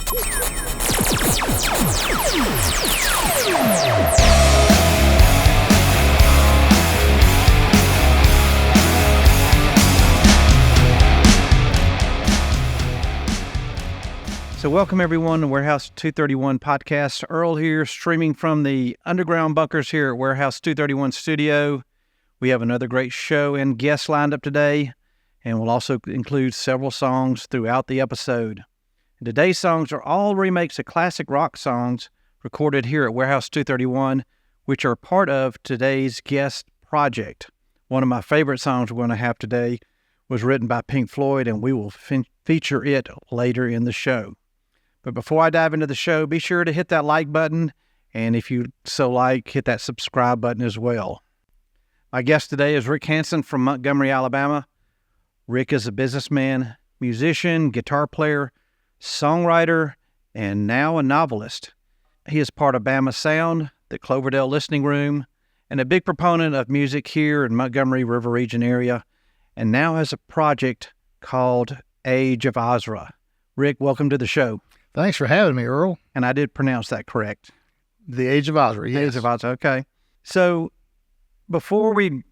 So welcome everyone to Warehouse 231 podcast. Earl here, streaming from the underground bunkers here at Warehouse 231 studio. We have another great show and guests lined up today, and we'll also include several songs throughout the episode. And today's songs are all remakes of classic rock songs recorded here at Warehouse 231, which are part of today's guest project. One of my favorite songs we're going to have today was written by Pink Floyd, and we will feature it later in the show. But before I dive into the show, be sure to hit that like button, and if you so like, hit that subscribe button as well. My guest today is Rick Hansen from Montgomery, Alabama. Rick is a businessman, musician, guitar player, songwriter, and now a novelist. He is part of Bama Sound, the Cloverdale Listening Room, and a big proponent of music here in Montgomery River Region area, and now has a project called Age of Ozra. Rick, welcome to the show. Thanks for having me, Earl. And I did pronounce that correct. The Age of Ozra, yes. Age of Ozra, okay. So before we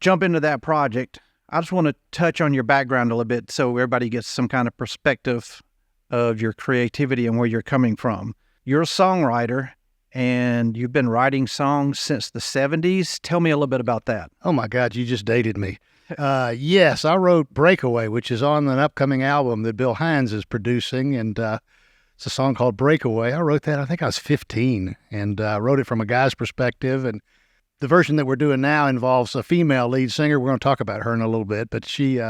jump into that project, I just want to touch on your background a little bit so everybody gets some kind of perspective of your creativity and where you're coming from. You're a songwriter, and you've been writing songs since the 70s. Tell me a little bit about that. Oh, my God, you just dated me. Yes, I wrote Breakaway, which is on an upcoming album that Bill Hines is producing, and it's a song called Breakaway. I wrote that, I think I was 15, and wrote it from a guy's perspective. And the version that we're doing now involves a female lead singer. We're going to talk about her in a little bit, but she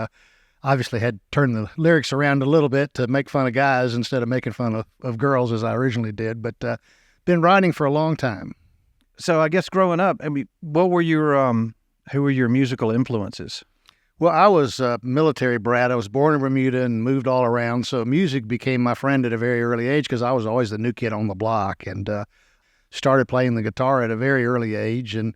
obviously had turned the lyrics around a little bit to make fun of guys instead of making fun of girls as I originally did. But been writing for a long time. So I guess growing up, I mean, what were your who were your musical influences? Well, I was a military brat. I was born in Bermuda and moved all around, so music became my friend at a very early age because I was always the new kid on the block, and started playing the guitar at a very early age and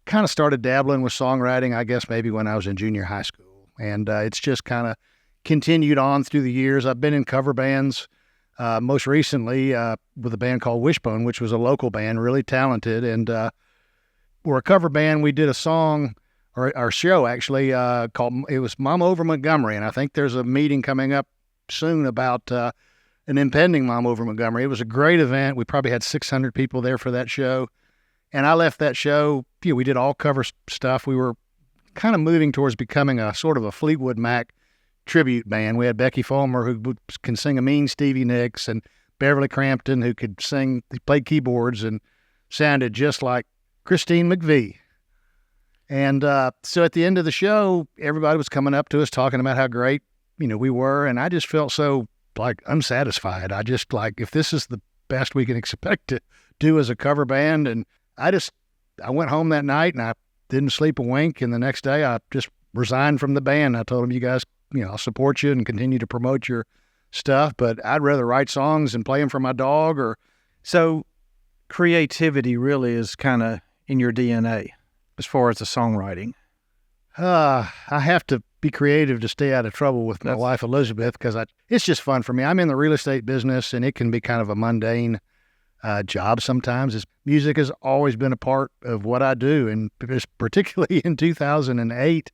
kind of started dabbling with songwriting, I guess maybe when I was in junior high school. And it's just kind of continued on through the years. I've been in cover bands, most recently with a band called Wishbone, which was a local band, really talented. And we're a cover band. We did a song, or our show actually, called, it was Mom Over Montgomery. And I think there's a meeting coming up soon about an impending Mom Over Montgomery. It was a great event. We probably had 600 people there for that show. And I left that show, we did all cover stuff. We were kind of moving towards becoming a sort of a Fleetwood Mac tribute band. We had Becky Fulmer, who can sing a mean Stevie Nicks, and Beverly Crampton, who could sing, he played keyboards and sounded just like Christine McVie. And so at the end of the show, everybody was coming up to us talking about how great, we were. And I just felt so like unsatisfied. I just like, if this is the best we can expect to do as a cover band. And I went home that night and I didn't sleep a wink. And the next day I just resigned from the band. I told them, you guys, I'll support you and continue to promote your stuff, but I'd rather write songs and play them for my dog. So creativity really is kind of in your DNA as far as the songwriting. I have to be creative to stay out of trouble with my wife, Elizabeth, because it's just fun for me. I'm in the real estate business, and it can be kind of a mundane job sometimes. Music has always been a part of what I do, and particularly in 2008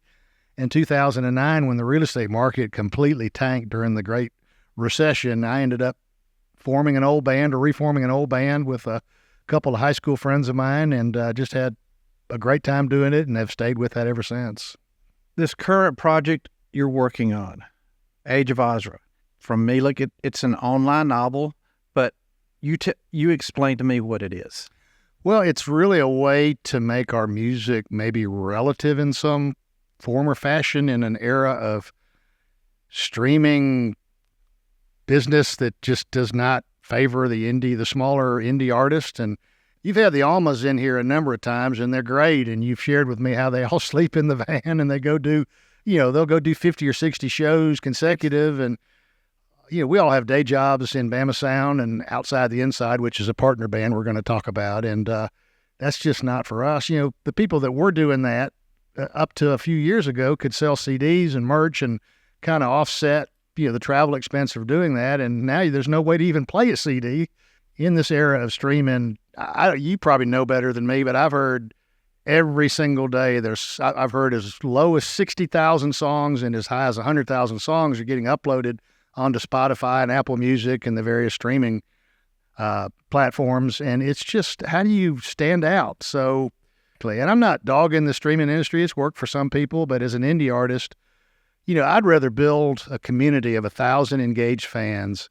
and 2009, when the real estate market completely tanked during the Great Recession, I ended up reforming an old band with a couple of high school friends of mine, and just had a great time doing it, and have stayed with that ever since. This current project you're working on, Age of Ozra, from me, look, it's an online novel, but you explain to me what it is. Well, it's really a way to make our music maybe relative in some form or fashion in an era of streaming business that just does not favor the smaller indie artist. And you've had the Almas in here a number of times, and they're great. And you've shared with me how they all sleep in the van and they go do, they'll go do 50 or 60 shows consecutive. And, we all have day jobs in Bama Sound and Outside the Inside, which is a partner band we're going to talk about. And that's just not for us. The people that were doing that up to a few years ago could sell CDs and merch and kind of offset the travel expense of doing that. And now there's no way to even play a CD in this era of streaming. You probably know better than me, but I've heard every single day I've heard as low as 60,000 songs and as high as 100,000 songs are getting uploaded onto Spotify and Apple Music and the various streaming platforms. And it's just, how do you stand out? So, and I'm not dogging the streaming industry. It's worked for some people, but as an indie artist, I'd rather build a community of 1,000 engaged fans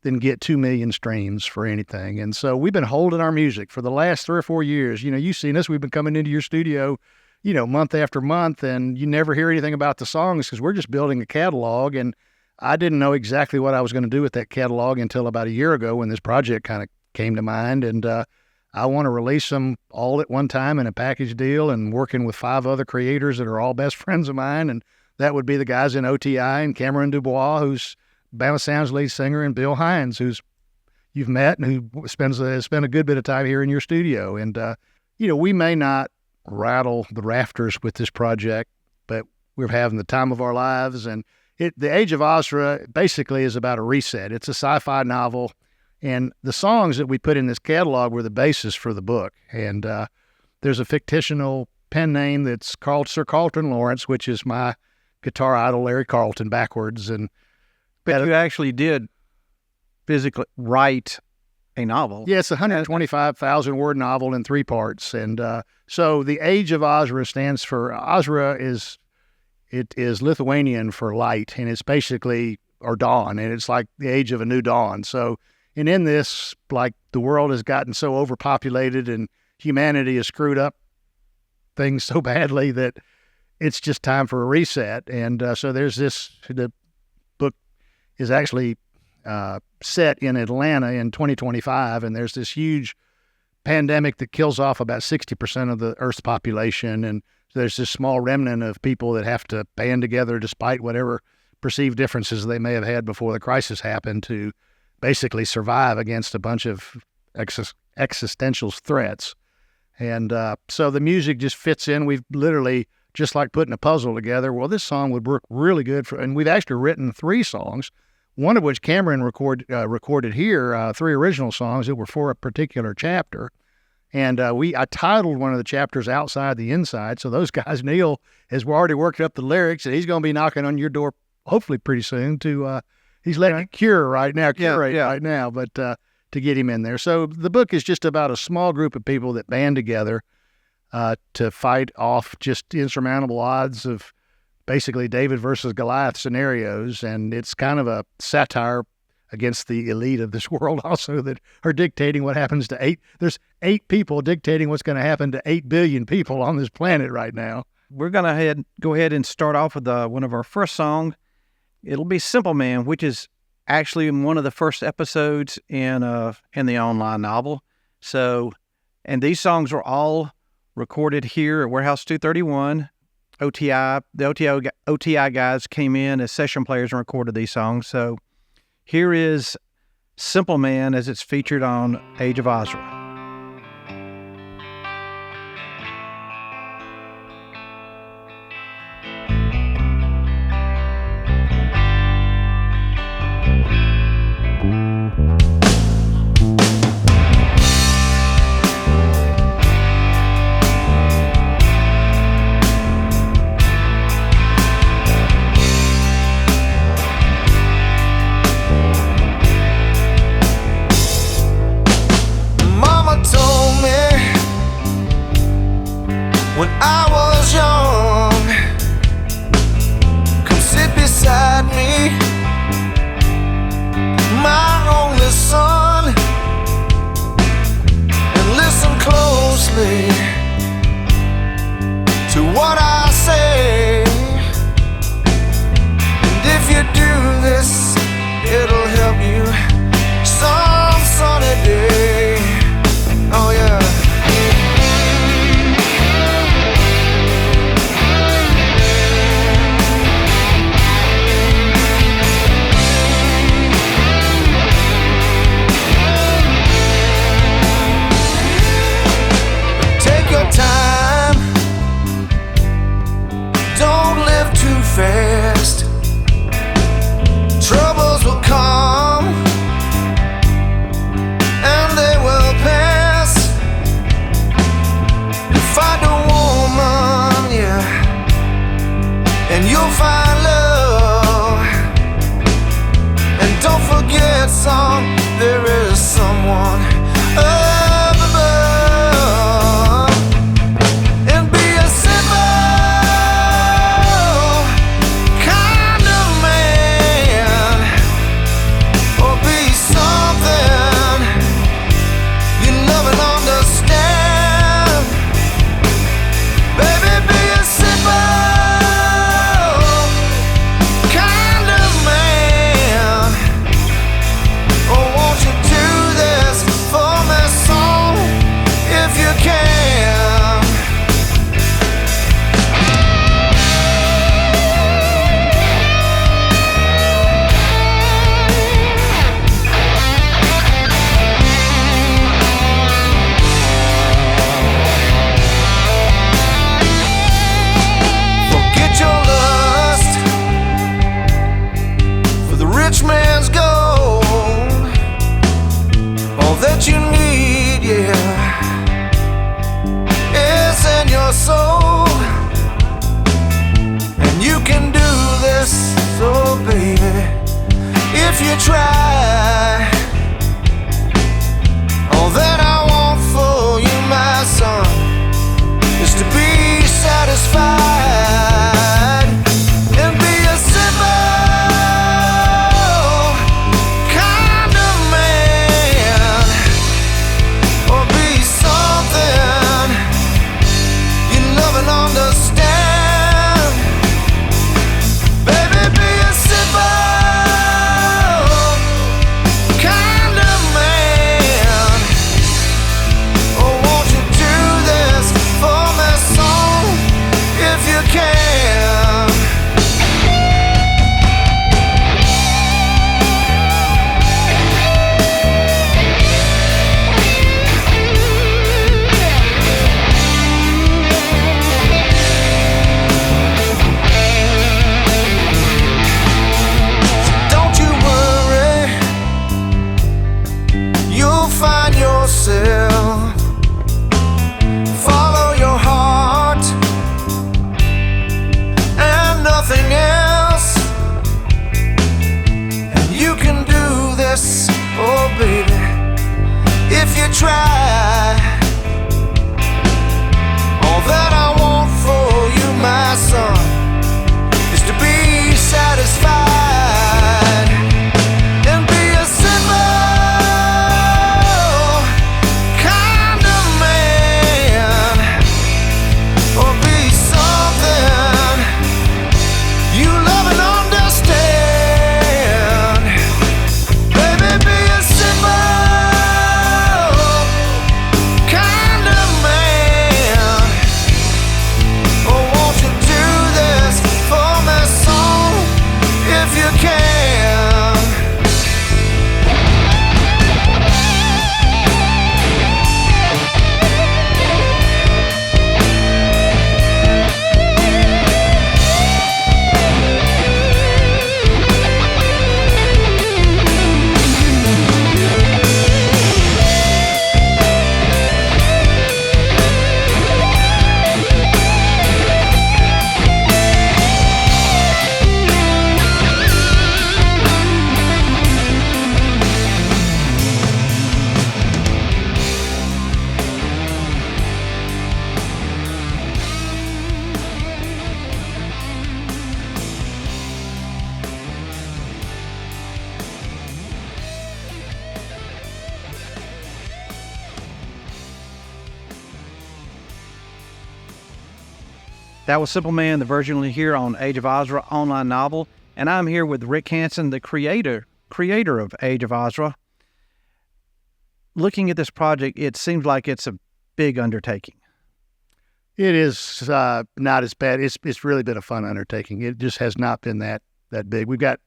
than get 2 million streams for anything. And so we've been holding our music for the last 3 or 4 years. You've seen us. We've been coming into your studio, month after month, and you never hear anything about the songs because we're just building a catalog. And I didn't know exactly what I was going to do with that catalog until about a year ago when this project kind of came to mind. And I want to release them all at one time in a package deal, and working with 5 other creators that are all best friends of mine. And that would be the guys in OTI and Cameron Dubois, who's Bama Sound's lead singer, and Bill Hines, who's you've met and who spent a good bit of time here in your studio. And, we may not rattle the rafters with this project, but we're having the time of our lives. And the Age of Ozra basically is about a reset. It's a sci-fi novel, and the songs that we put in this catalog were the basis for the book. And there's a fictional pen name that's called Sir Carlton Lawrence, which is my guitar idol, Larry Carlton, backwards. But you actually did physically write a novel. Yeah, it's a 125,000-word novel in 3 parts. And so the Age of Ozra stands for, Ausra is Lithuanian for light, and it's basically, or dawn, and it's like the age of a new dawn. So, and in this, like, the world has gotten so overpopulated and humanity has screwed up things so badly that it's just time for a reset. And so there's the book is actually set in Atlanta in 2025, and there's this huge pandemic that kills off about 60% of the Earth's population, and there's this small remnant of people that have to band together despite whatever perceived differences they may have had before the crisis happened to basically survive against a bunch of existential threats. And so the music just fits in. We've literally, just like putting a puzzle together, well, this song would work really good for, and we've actually written 3 songs, one of which Cameron recorded here, 3 original songs that were for a particular chapter. And I titled one of the chapters Outside the Inside. So those guys, Neil has already worked up the lyrics, and he's going to be knocking on your door hopefully pretty soon to, he's letting it curate right now, but to get him in there. So the book is just about a small group of people that band together to fight off just insurmountable odds of basically David versus Goliath scenarios. And it's kind of a satire against the elite of this world also that are dictating what happens to there's 8 people dictating what's going to happen to 8 billion people on this planet right now. We're going to go ahead and start off with one of our first songs. It'll be Simple Man, which is actually in one of the first episodes in the online novel. So, and these songs were all recorded here at Warehouse 231. The OTI guys came in as session players and recorded these songs. So here is Simple Man as it's featured on Age of Ozra. My if you try. All that I want for you, my son, is to be satisfied and be a simple kind of man, or be something you love and understand. Baby, be a simple kind of man, or won't you do this for me, son, if you can? Don't you worry, you'll find yourself. Follow your heart and nothing else, and you can do this, oh baby, if you try. All that I want for you, my son, is to be satisfied and be a simple kind of man, or be something you love and understand. Baby, be a simple kind of man, or won't you do this for me, son, if you can? That was Simple Man, the version here on Age of Ozra online novel. And I'm here with Rick Hansen, the creator of Age of Ozra. Looking at this project, it seems like it's a big undertaking. It is not as bad. It's really been a fun undertaking. It just has not been that big. We've got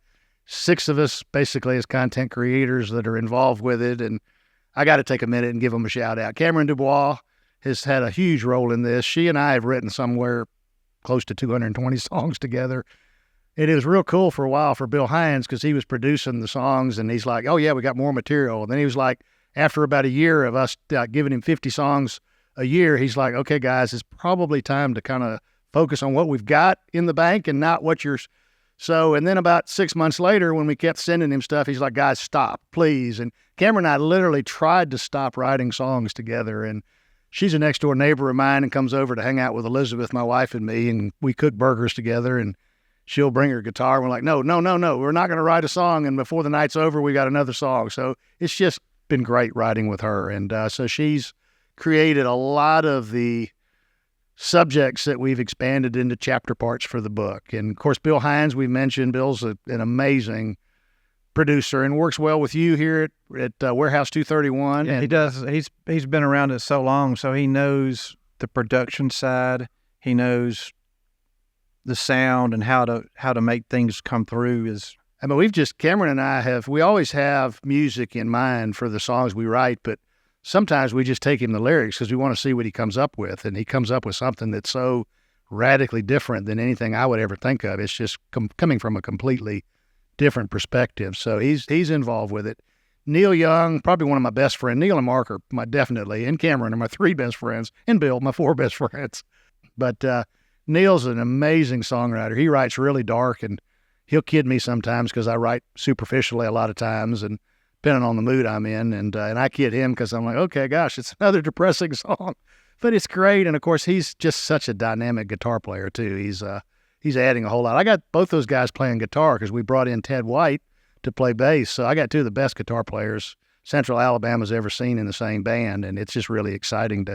6 of us basically as content creators that are involved with it, and I got to take a minute and give them a shout out. Cameron Dubois has had a huge role in this. She and I have written somewhere close to 220 songs together. It was real cool for a while for Bill Hines because he was producing the songs, and he's like, oh yeah, we got more material. And then he was like, after about a year of us giving him 50 songs a year, he's like, okay guys, it's probably time to kind of focus on what we've got in the bank and not what you're. So, and then about 6 months later, when we kept sending him stuff, he's like, guys, stop, please. And Cameron and I literally tried to stop writing songs together, and she's a next door neighbor of mine and comes over to hang out with Elizabeth, my wife, and me, and we cook burgers together, and she'll bring her guitar. And we're like, no, we're not going to write a song. And before the night's over, we got another song. So it's just been great writing with her. And so she's created a lot of the subjects that we've expanded into chapter parts for the book. And of course, Bill Hines, we mentioned. Bill's an amazing producer and works well with you here at Warehouse 231. Yeah, and he does. He's been around it so long, so he knows the production side. He knows the sound and how to make things come through. I mean, Cameron and I we always have music in mind for the songs we write, but sometimes we just take him the lyrics because we want to see what he comes up with, and he comes up with something that's so radically different than anything I would ever think of. It's just coming from a completely different perspective. So he's involved with it. Neil Young, probably one of my best friends. Neil and Mark are definitely, and Cameron are my 3 best friends, and Bill, my 4 best friends. But Neil's an amazing songwriter. He writes really dark, and he'll kid me sometimes because I write superficially a lot of times, and depending on the mood I'm in, and I kid him because I'm like, okay, gosh, it's another depressing song, but it's great. And of course, he's just such a dynamic guitar player too. He's adding a whole lot. I got both those guys playing guitar because we brought in Ted White to play bass, so I got two of the best guitar players Central Alabama's ever seen in the same band, and it's just really exciting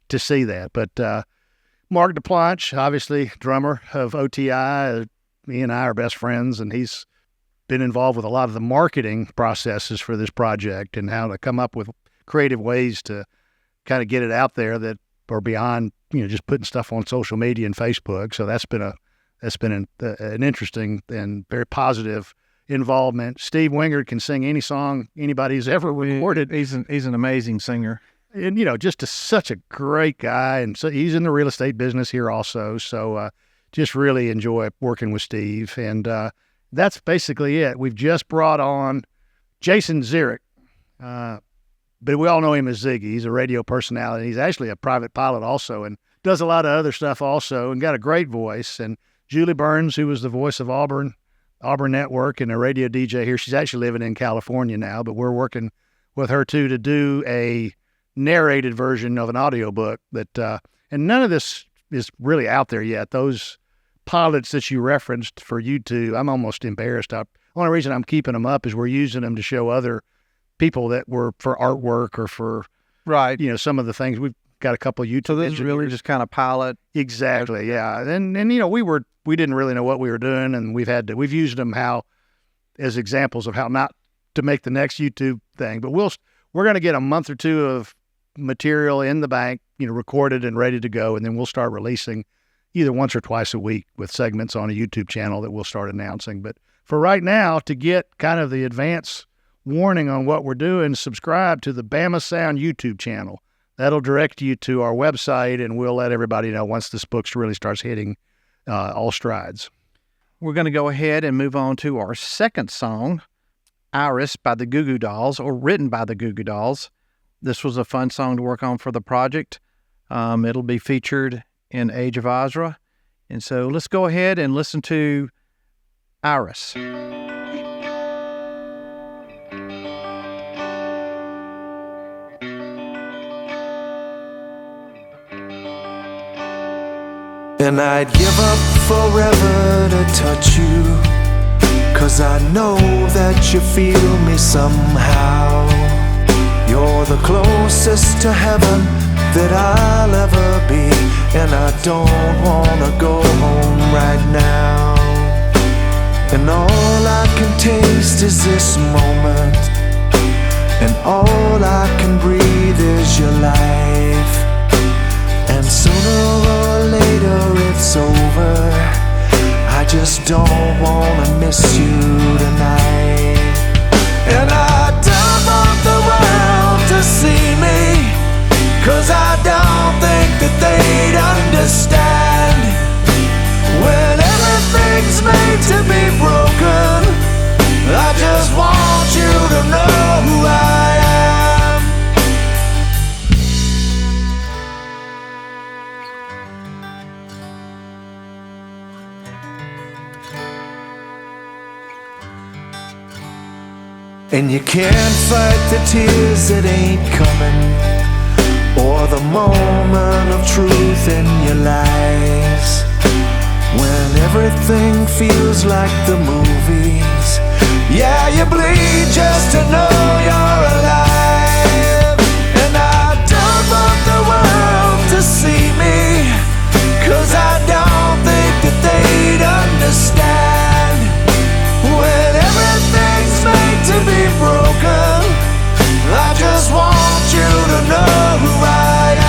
to see that. But Mark DePlanche, obviously drummer of OTI, me and I are best friends, and he's been involved with a lot of the marketing processes for this project and how to come up with creative ways to kind of get it out there that are beyond, just putting stuff on social media and Facebook. So that's been an interesting and very positive involvement. Steve Wingard can sing any song anybody's ever recorded. He's an amazing singer. And, just such a great guy. And so he's in the real estate business here also. So just really enjoy working with Steve. And that's basically it. We've just brought on Jason Zurich. But we all know him as Ziggy. He's a radio personality. He's actually a private pilot also and does a lot of other stuff also and got a great voice. And Julie Burns, who was the voice of Auburn Network and a radio DJ here. She's actually living in California now, but we're working with her too to do a narrated version of an audiobook that, and none of this is really out there yet. Those pilots that you referenced for YouTube, I'm almost embarrassed. The only reason I'm keeping them up is we're using them to show other people that were for artwork or for, right. Some of the things. We've got a couple of YouTube. So this is really just kind of pilot. Exactly. Yeah. And we didn't really know what we were doing, and we've used them as examples of how not to make the next YouTube thing. But we're going to get a month or two of material in the bank, recorded and ready to go, and then we'll start releasing either once or twice a week with segments on a YouTube channel that we'll start announcing. But for right now, to get kind of the advance warning on what we're doing, subscribe to the Bama Sound YouTube channel. That'll direct you to our website, and we'll let everybody know once this book really starts hitting all strides. We're going to go ahead and move on to our second song, Iris by the Goo Goo Dolls, or written by the Goo Goo Dolls. This was a fun song to work on for the project. It'll be featured in Age of Ozra. And so let's go ahead and listen to Iris. And I'd give up forever to touch you, 'cause I know that you feel me somehow. You're the closest to heaven that I'll ever be, and I don't wanna go home right now. And all I can taste is this moment, and all I can breathe is your life. And sooner or later it's over, I just don't wanna miss you tonight. And I don't want the world to see me, 'cause I don't think that they'd understand. When everything's made to be broken, I just want you to know who I am. And you can't fight the tears that ain't coming, or the moment of truth in your lies. When everything feels like the movies, yeah, you bleed just to know you're alive. And I don't want the world to see me, 'cause I don't think that they'd understand. When everything's made to be broken, I just want you to know who I am.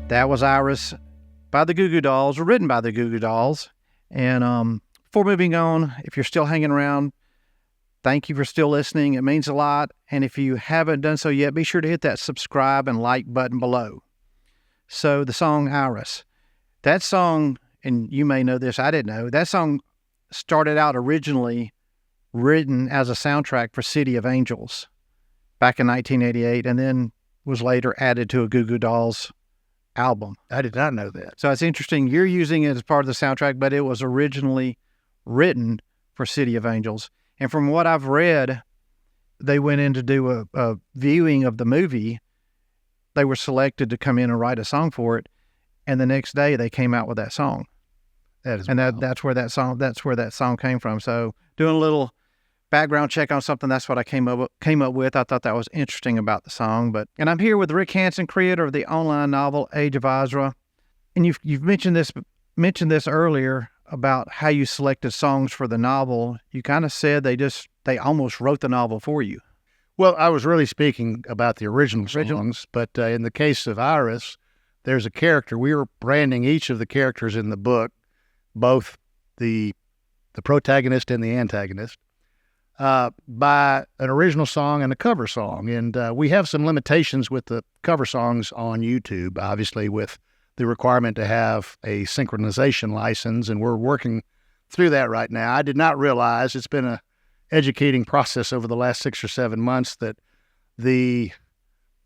That was Iris by the Goo Goo Dolls, written by the Goo Goo Dolls. And before moving on, if you're still hanging around, thank you for still listening. It means a lot. And if you haven't done so yet, be sure to hit that subscribe and like button below. So the song Iris, that song, and you may know this, I didn't know, that song started out originally written as a soundtrack for City of Angels back in 1988, and then was later added to a Goo Goo Dolls album. I did not know that. So it's interesting. You're using it as part of the soundtrack, but it was originally written for City of Angels. And from what I've read, they went in to do a viewing of the movie. They were selected to come in and write a song for it, and the next day they came out with that song. That's where that song came from. So doing a little background check on something, that's what I came up with. I thought that was interesting about the song. And I'm here with Rick Hansen, creator of the online novel Age of Ozra. And you've mentioned this earlier about how you selected songs for the novel. You kind of said they almost wrote the novel for you. Well, I was really speaking about the original songs, but in the case of Iris, there's a character. We were branding each of the characters in the book, both the protagonist and the antagonist, by an original song and a cover song. And we have some limitations with the cover songs on YouTube, obviously, with the requirement to have a synchronization license, and we're working through that right now. I did not realize, it's been a educating process over the last 6 or 7 months, that the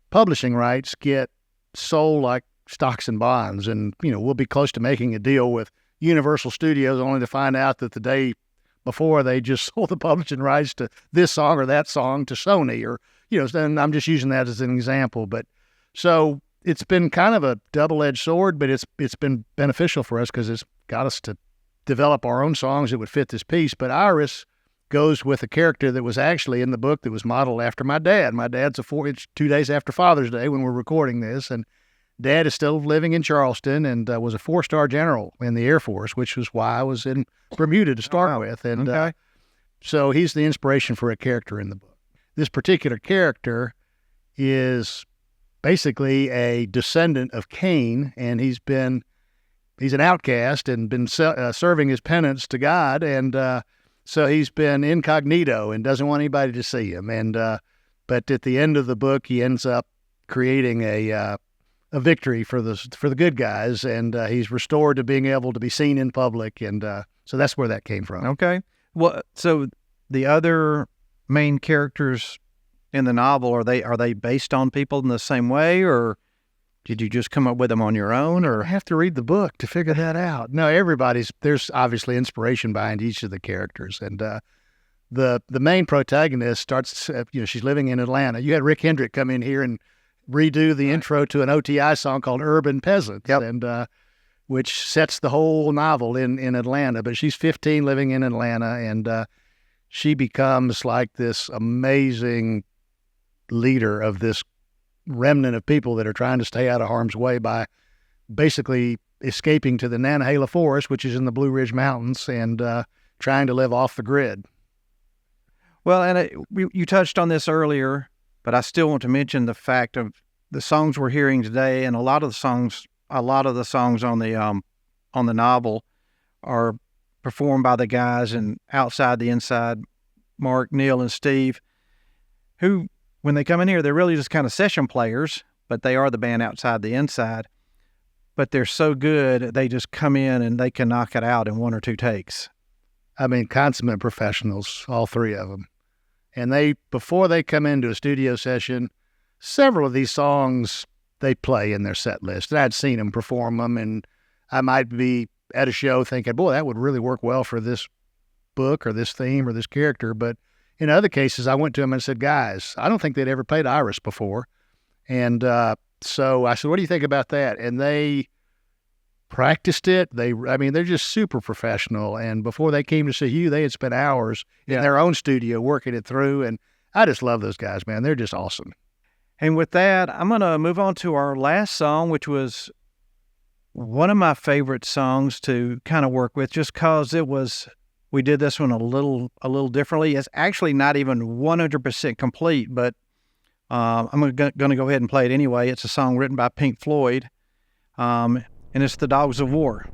publishing rights get sold like stocks and bonds. And, we'll be close to making a deal with Universal Studios, only to find out that the day before they just sold the publishing rights to this song or that song to Sony, or, and I'm just using that as an example. But so it's been kind of a double-edged sword, but it's been beneficial for us because it's got us to develop our own songs that would fit this piece. But Iris goes with a character that was actually in the book that was modeled after my dad. My dad's it's 2 days after Father's Day when we're recording this, and Dad is still living in Charleston and was a 4-star general in the Air Force, which was why I was in Bermuda to start with. And so he's the inspiration for a character in the book. This particular character is basically a descendant of Cain, and he's an outcast and been serving his penance to God. And so he's been incognito and doesn't want anybody to see him. And but at the end of the book, he ends up creating a victory for the good guys, and he's restored to being able to be seen in public, and so that's where that came from. Okay. Well, so the other main characters in the novel, are they based on people in the same way, or did you just come up with them on your own? Or I have to read the book to figure that out. No, there's obviously inspiration behind each of the characters, and the main protagonist starts. She's living in Atlanta. You had Rick Hendrick come in here and redo the intro to an OTI song called Urban Peasants, and which sets the whole novel in Atlanta. But she's 15 living in Atlanta, and she becomes like this amazing leader of this remnant of people that are trying to stay out of harm's way by basically escaping to the Nantahala Forest, which is in the Blue Ridge Mountains, and trying to live off the grid. Well, and you touched on this earlier, but I still want to mention the fact of the songs we're hearing today, and a lot of the songs on the novel are performed by the guys in Outside the Inside, Mark, Neil, and Steve, who, when they come in here, they're really just kind of session players, but they are the band Outside the Inside. But they're so good, they just come in and they can knock it out in 1 or 2 takes. I mean, consummate professionals, all 3 of them. And before they come into a studio session, several of these songs they play in their set list. And I'd seen them perform them, and I might be at a show thinking, boy, that would really work well for this book or this theme or this character. But in other cases, I went to them and said, guys, I don't think they'd ever played Iris before. And so I said, what do you think about that? And they practiced it. They're just super professional. And before they came to see you, they had spent hours in their own studio working it through. And I just love those guys, man. They're just awesome. And with that, I'm going to move on to our last song, which was one of my favorite songs to kind of work with, just because we did this one a little differently. It's actually not even 100% complete, but I'm going to go ahead and play it anyway. It's a song written by Pink Floyd. and it's the Dogs of War.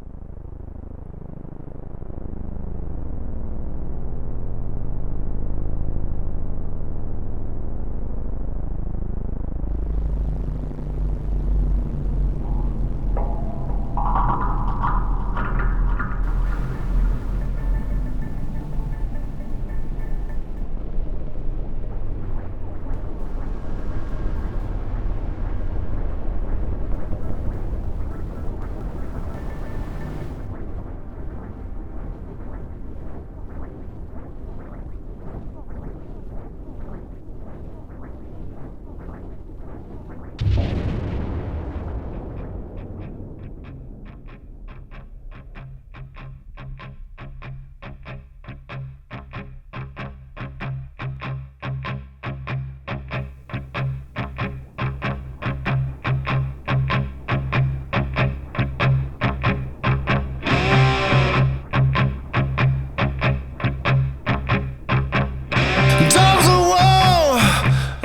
Dogs of war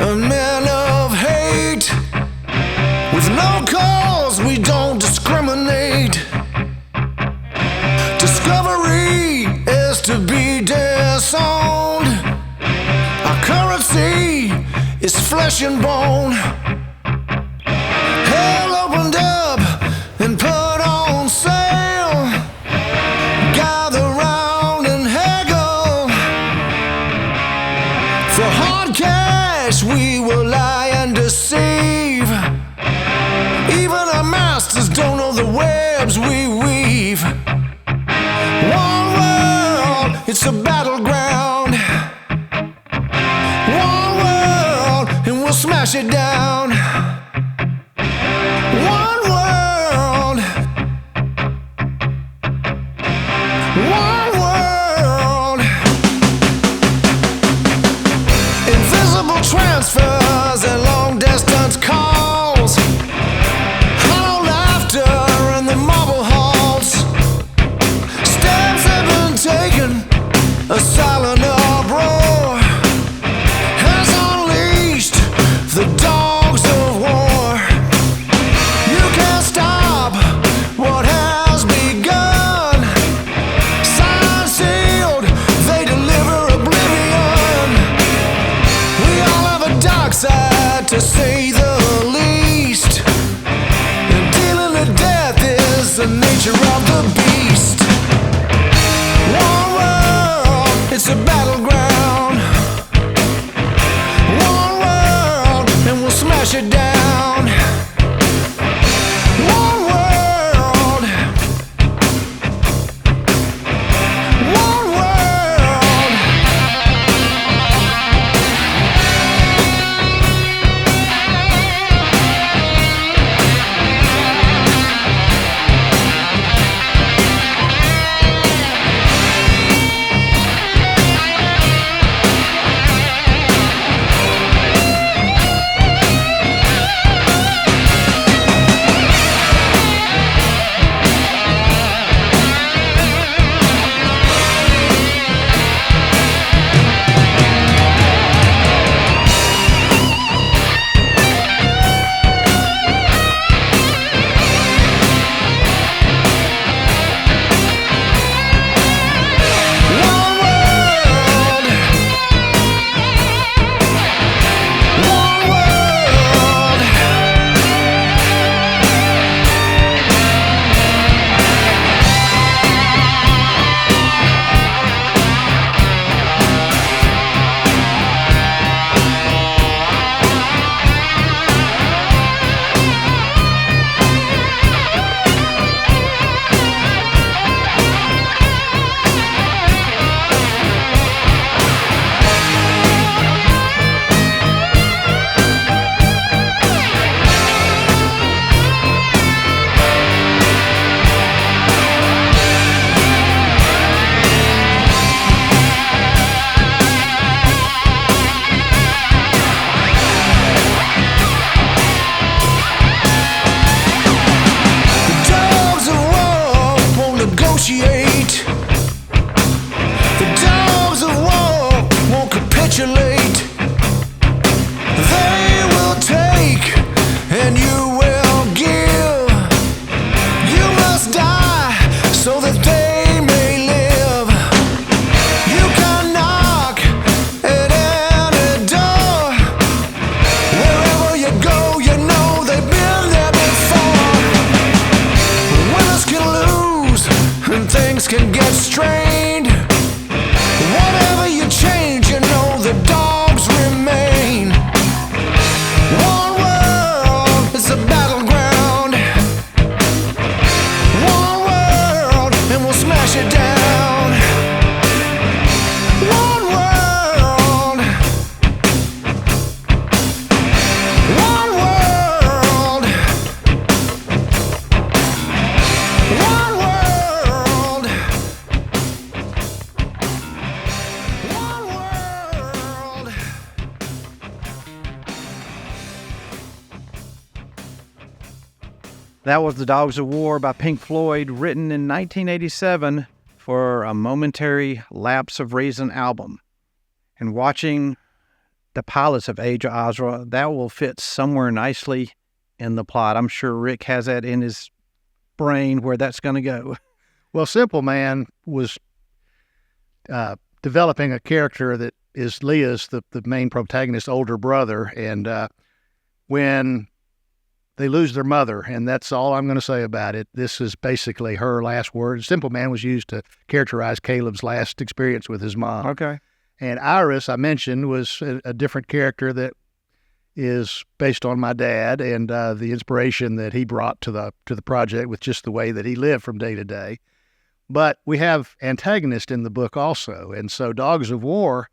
and men of hate. With no cause, we don't discriminate. Discovery is to be disowned. Our currency is flesh and bone. Hell opened up and put on sale. Gather round and haggle. For hard cash we will lie and deceive. Even our masters don't know the webs we weave. One world, it's a battleground. One world, and we'll smash it down. One world. One world. Invisible transfers and long distance calls. Hollow laughter in the marble halls. Steps have been taken, a silent uproar has unleashed the dogs of war. You can't stop what has begun. Signed, sealed, they deliver oblivion. We all have a dark side, to say the least. And dealing to death is the nature of the beast. One world, it's a battleground. One world, and we'll smash it down. One world. One world. things can get strained. Whatever you change, you know the dogs remain. One world is a battleground. One world and we'll smash it down. One world. One world. One world. One world. That was The Dogs of War by Pink Floyd, written in 1987 for a Momentary Lapse of Reason album. And watching the pilots of Age of Ozra, that will fit somewhere nicely in the plot. I'm sure Rick has that in his brain where that's going to go. Well, Simple Man was developing a character that is Leah's, the main protagonist's older brother. And when they lose their mother, and that's all I'm going to say about it, this is basically her last words. Simple Man was used to characterize Caleb's last experience with his mom. Okay. And Iris, I mentioned, was a different character that is based on my dad and the inspiration that he brought to the project with just the way that he lived from day to day. But we have antagonists in the book also. And so Dogs of War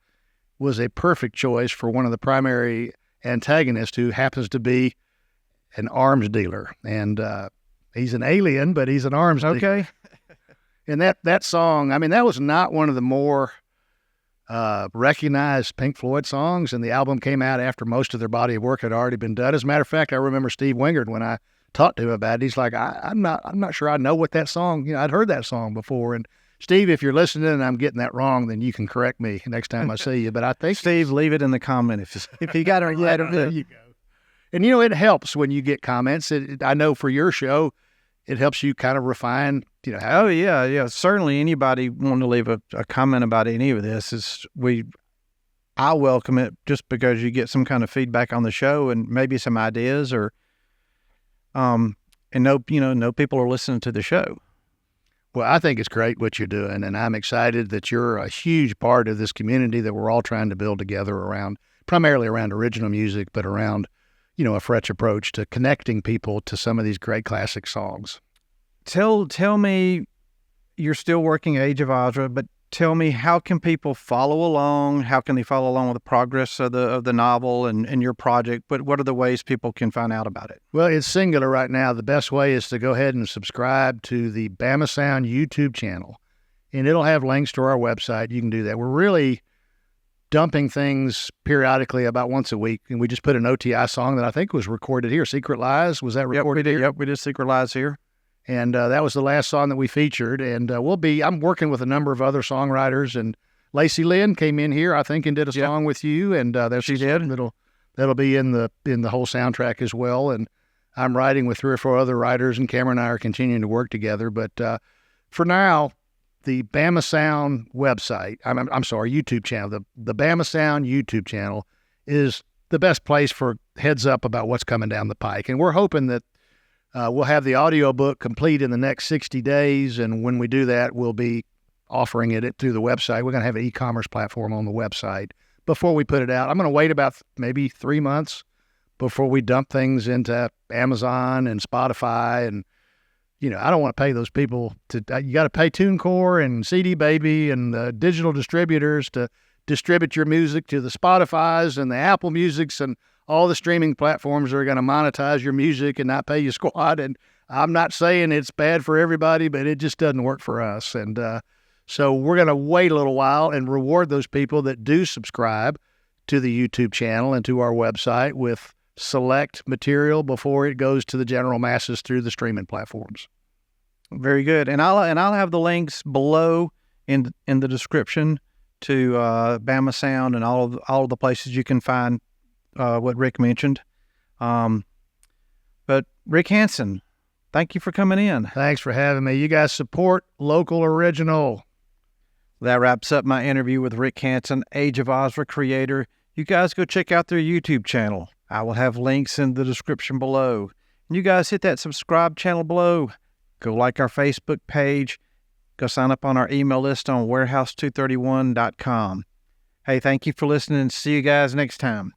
was a perfect choice for one of the primary antagonists, who happens to be an arms dealer. And he's an alien, but he's an arms dealer. Okay. And that song, I mean, that was not one of the more recognized Pink Floyd songs, and the album came out after most of their body of work had already been done. As a matter of fact, I remember Steve Wingard, when I talked to him about it, he's like, I'm not sure I know what that song, I'd heard that song before. And Steve, if you're listening and I'm getting that wrong, then you can correct me next time I see you. But I think Steve, leave it in the comment if you got it. Yeah, there you go. And it helps when you get comments. I know for your show, it helps you kind of refine, how. Oh, yeah. Certainly anybody wanting to leave a comment about any of this I welcome it, just because you get some kind of feedback on the show and maybe some ideas, or and know people are listening to the show. Well, I think it's great what you're doing, and I'm excited that you're a huge part of this community that we're all trying to build together around, primarily around original music, but around, a fresh approach to connecting people to some of these great classic songs. Tell me, you're still working Age of Ozra, but tell me, how can people follow along? How can they follow along with the progress of the novel and your project? But what are the ways people can find out about it? Well, it's singular right now. The best way is to go ahead and subscribe to the Bama Sound YouTube channel, and it'll have links to our website. You can do that. We're really dumping things periodically about once a week, and we just put an OTI song that I think was recorded here. Secret Lies, was that recorded here? Yep, we did Secret Lies here. And that was the last song that we featured. And I'm working with a number of other songwriters, and Lacey Lynn came in here, I think, and did a song with you. And she did. That'll be in the whole soundtrack as well. And I'm writing with 3 or 4 other writers, and Cameron and I are continuing to work together. But for now, the Bama Sound website, I'm sorry, YouTube channel, the Bama Sound YouTube channel is the best place for heads up about what's coming down the pike. And we're hoping that we'll have the audiobook complete in the next 60 days. And when we do that, we'll be offering it through the website. We're going to have an e-commerce platform on the website before we put it out. I'm going to wait about maybe 3 months before we dump things into Amazon and Spotify. And, I don't want to pay those people you got to pay TuneCore and CD Baby and the digital distributors to distribute your music to the Spotifys and the Apple Musics and all the streaming platforms are going to monetize your music and not pay you squat. And I'm not saying it's bad for everybody, but it just doesn't work for us. And so we're going to wait a little while and reward those people that do subscribe to the YouTube channel and to our website with select material before it goes to the general masses through the streaming platforms. Very good. And I'll have the links below in the description to Bama Sound and all of the places you can find what Rick mentioned. But Rick Hansen, thank you for coming in. Thanks for having me. You guys support local original. That wraps up my interview with Rick Hansen, Age of Ozra creator. You guys go check out their YouTube channel. I will have links in the description below. And you guys hit that subscribe channel below. Go like our Facebook page. Go sign up on our email list on warehouse231.com. Hey, thank you for listening and see you guys next time.